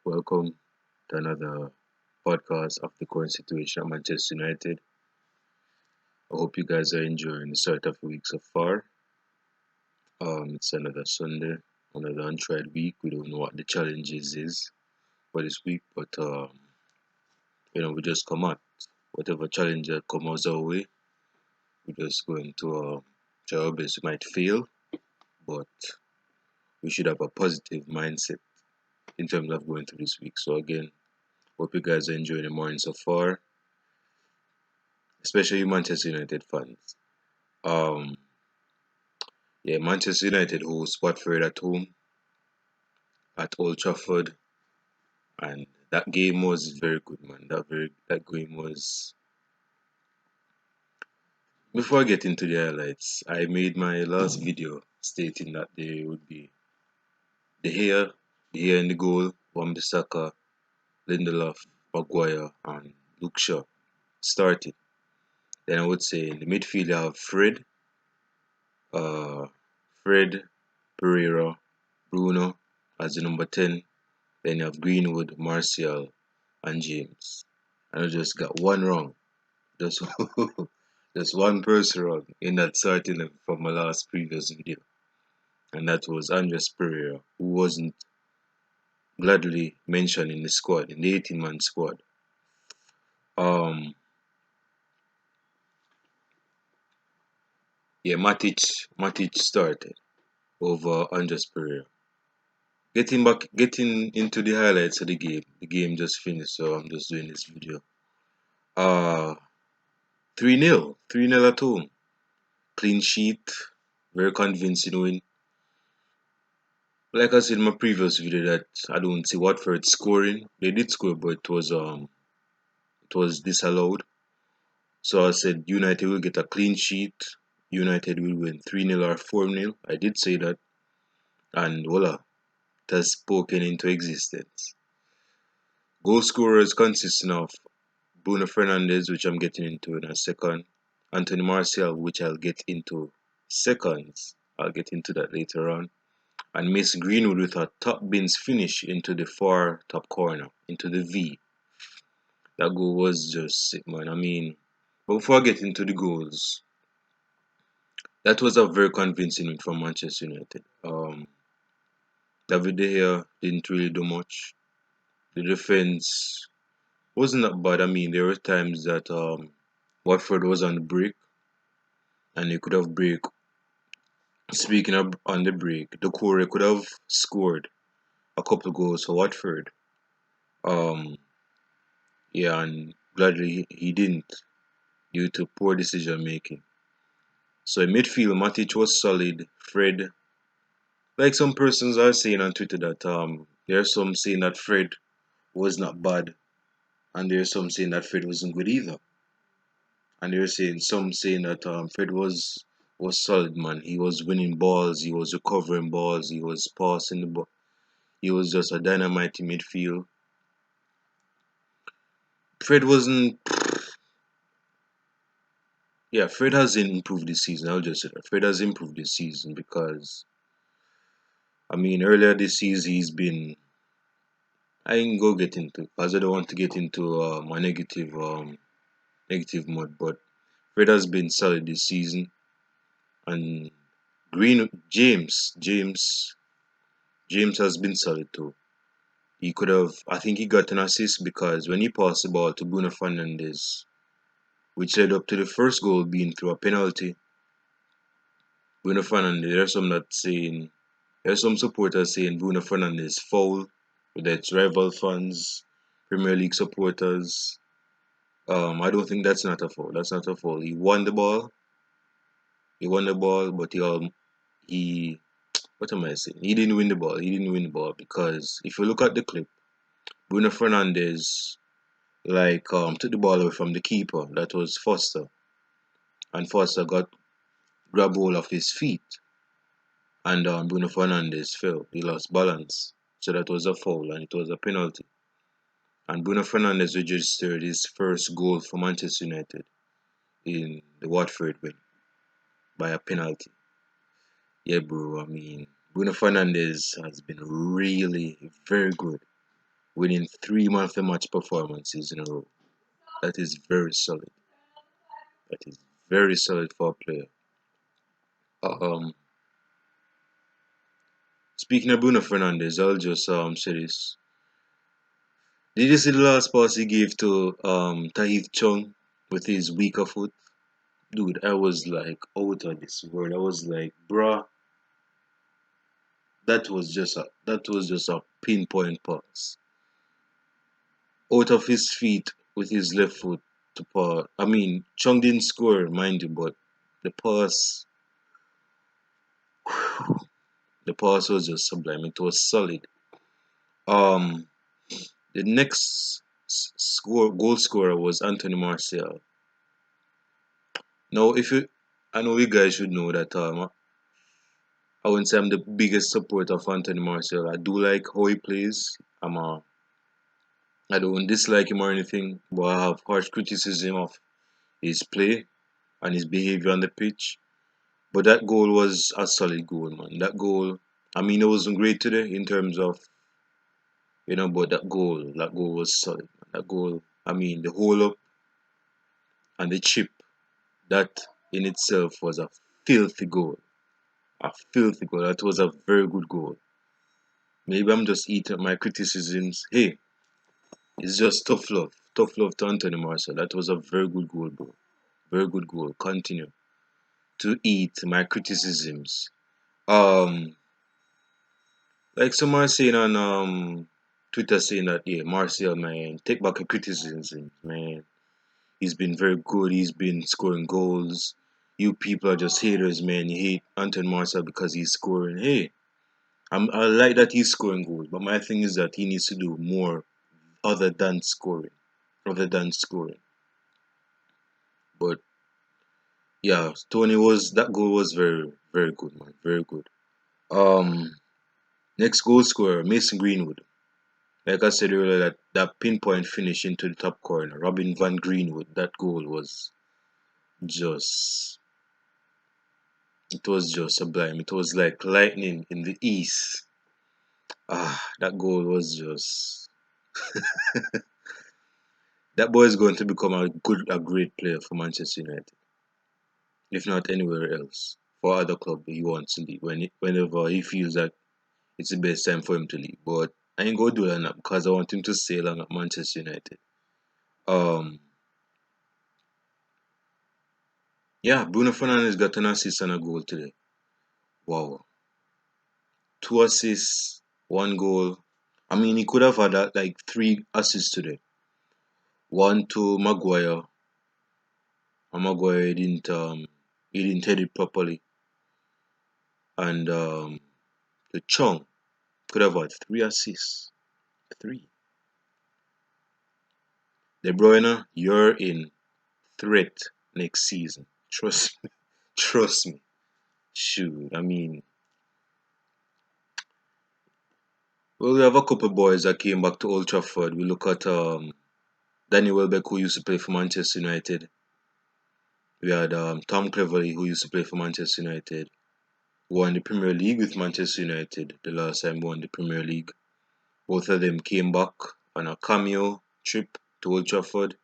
Welcome to another podcast of the current situation at Manchester United. I hope you guys are enjoying the start of the week so far. It's another Sunday, another untried week. We don't know what the challenges is for this week, but we just come out. Whatever challenge that comes our way, we're just going to try our best. We might fail, but we should have a positive mindset in terms of going through this week. So again, hope you guys are enjoying the morning so far, especially you Manchester United fans. Um, yeah, Manchester United host Watford at home at Old Trafford, and that game was very good, man. That game was. Before I get into the highlights, I made my last video stating that there would be De Gea, De Gea in the goal, Wan-Bissaka, Lindelof, Maguire, and Luke Shaw started. Then I would say in the midfield you have uh, Fred, Pereira, Bruno as the number 10. Then you have Greenwood, Martial, and James. And I just got one wrong. Just just one person wrong in that starting from my last previous video. And that was Andres Pereira, who wasn't gladly mentioned in the squad, in the 18-man squad. Um yeah, Matic started over Andres Pereira. Getting into the highlights of the game. The game just finished, so I'm just doing this video. Uh 3-0. 3-0 at home. Clean sheet, very convincing win. Like I said in my previous video that I don't see Watford scoring. They did score, but it was disallowed. So I said United will get a clean sheet. United will win 3-0 or 4-0. I did say that, and voila, it has spoken into existence. Goal scorers consisting of Bruno Fernandes, which I'm getting into in a second, Anthony Martial, which I'll get into seconds. I'll get into that later on. And Miss Greenwood with a top bins finish into the far top corner, into the V. That goal was just sick, man. I mean, but before I get into the goals, that was a very convincing win from Manchester United. David De Gea didn't really do much. The defense wasn't that bad. I mean, there were times that Watford was on the break, and they could have break. Speaking of on the break, Doucouré could have scored a couple goals for Watford. Um, yeah, and gladly he didn't due to poor decision making. So in midfield, Matic was solid. Fred, like some persons are saying on Twitter that there are some saying that Fred was not bad, and there are some saying that Fred wasn't good either. And there are saying some saying that Fred was solid, man. He was winning balls, he was recovering balls, he was passing the ball. He was just a dynamite in midfield. Fred wasn't. Yeah, Fred has improved this season. I'll just say that Fred has improved this season because I mean earlier this season he's been. I ain't go get into because I don't want to get into my negative mode. But Fred has been solid this season, and James has been solid too. He could have. I think he got an assist because when he passed the ball to Bruno Fernandes, which led up to the first goal being through a penalty. Bruno Fernandes, there's some supporters saying Bruno Fernandes foul, whether it's rival fans, Premier League supporters. I don't think that's not a foul. That's not a foul. He won the ball. He won the ball, but he what am I saying? He didn't win the ball. He didn't win the ball because if you look at the clip, Bruno Fernandes took the ball away from the keeper. That was Foster, and Foster got grab hold of his feet, and Bruno Fernandes fell. He lost balance, so that was a foul, and it was a penalty. And Bruno Fernandes registered his first goal for Manchester United in the Watford win by a penalty. Yeah, bro. I mean, Bruno Fernandes has been really very good. winning 3 man of the match performances in a row. That is very solid. That is very solid for a player. Um, Speaking of Bruno Fernandes, I'll just say this. Did you see the last pass he gave to Tahith Chung with his weaker foot? Dude, I was like out of this world. I was like, bruh, that was just a pinpoint pass. Out of his feet with his left foot to pass. I mean, Chung didn't score, mind you, but the pass the pass was just sublime. It was solid. Um the next goal scorer was Anthony Martial. Now, if you, I know you guys should know that I wouldn't say I'm the biggest supporter of Anthony Martial. I do like how he plays. I don't dislike him or anything, but I have harsh criticism of his play and his behavior on the pitch. But that goal was a solid goal, man. That goal, I mean, it wasn't great today in terms of, but that goal was solid. That goal, I mean, the hole up and the chip, that in itself was a filthy goal. A filthy goal. That was a very good goal. Maybe I'm just eating up my criticisms. Hey, it's just tough love. Tough love to Anthony Martial. That was a very good goal, bro. Very good goal. Continue to eat my criticisms. Um, like someone saying on Twitter saying that, yeah, Martial, man, take back your criticism, man. He's been very good. He's been scoring goals. You people are just haters, man. You hate Anthony Martial because he's scoring. Hey, I like that he's scoring goals, but my thing is that he needs to do more other than scoring. Other than scoring. But yeah, Tony was that goal was very, very good, man. Very good. Um Next goal scorer, Mason Greenwood. Like I said earlier, that pinpoint finish into the top corner, Robin van Greenwood, that goal was just it was just sublime. It was like lightning in the east. That goal was just that boy is going to become a great player for Manchester United, if not anywhere else. For other club he wants to leave whenever he feels that it's the best time for him to leave. But I ain't gonna do that now because I want him to stay long at Manchester United. Um yeah, Bruno Fernandes got an assist and a goal today. Wow. Two assists, one goal. I mean he could have had like three assists today. One to Maguire. And Maguire he didn't head it properly. And the Chung could have had three assists. Three. De Bruyne, you're in threat next season. Trust me. Trust me. Shoot, I mean, well, we have a couple boys that came back to Old Trafford. We look at Danny Welbeck, who used to play for Manchester United. We had Tom Cleverley, who used to play for Manchester United. Won the Premier League with Manchester United the last time we won the Premier League. Both of them came back on a cameo trip to Old Trafford.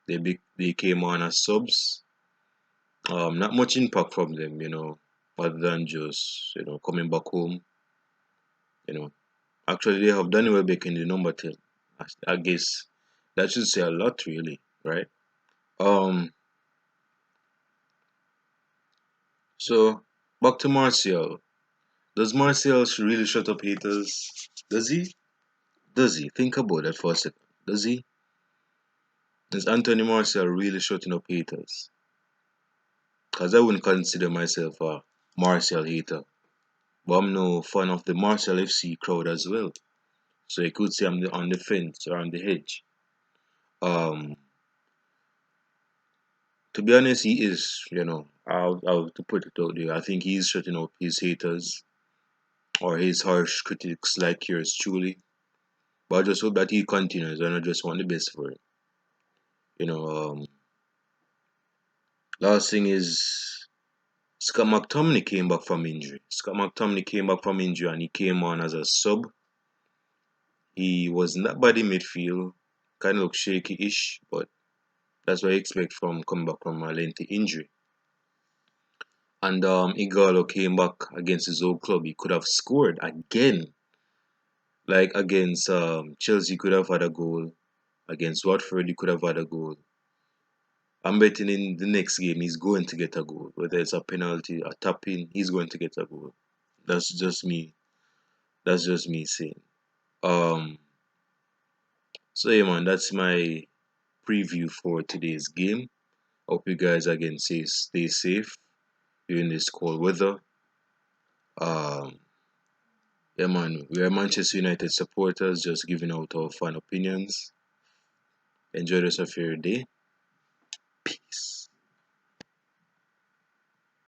They came on as subs. Not much impact from them, other than just coming back home. You know, Actually, they have Danny Welbeck in the number 10. I guess that should say a lot, really, right? Um, so back to Martial. Does Martial really shut up haters? Does he? Does he? Think about that for a second. Does he? Is Anthony Martial really shutting up haters? Because I wouldn't consider myself a Martial hater. But I'm no fan of the Martial FC crowd as well. So you could say I'm on the fence or on the hedge. Um, to be honest, he is, I'll to put it out there. I think he's shutting up his haters or his harsh critics like yours truly. But I just hope that he continues and I just want the best for him. You know, um, Last thing is Scott McTominay came back from injury. Scott McTominay came back from injury and he came on as a sub. He wasn't that bad in midfield, kind of looked shaky-ish, but that's what I expect from coming back from a lengthy injury. And Igalo came back against his old club. He could have scored again, like against Chelsea. He could have had a goal. Against Watford, he could have had a goal. I'm betting in the next game he's going to get a goal. Whether it's a penalty, a tap in, he's going to get a goal. That's just me. That's just me saying. Um. So yeah, man, that's my preview for today's game. Hope you guys again stay safe during this cold weather. Um. Yeah, man, we are Manchester United supporters, just giving out our fun opinions. Enjoy the rest of your day. Peace.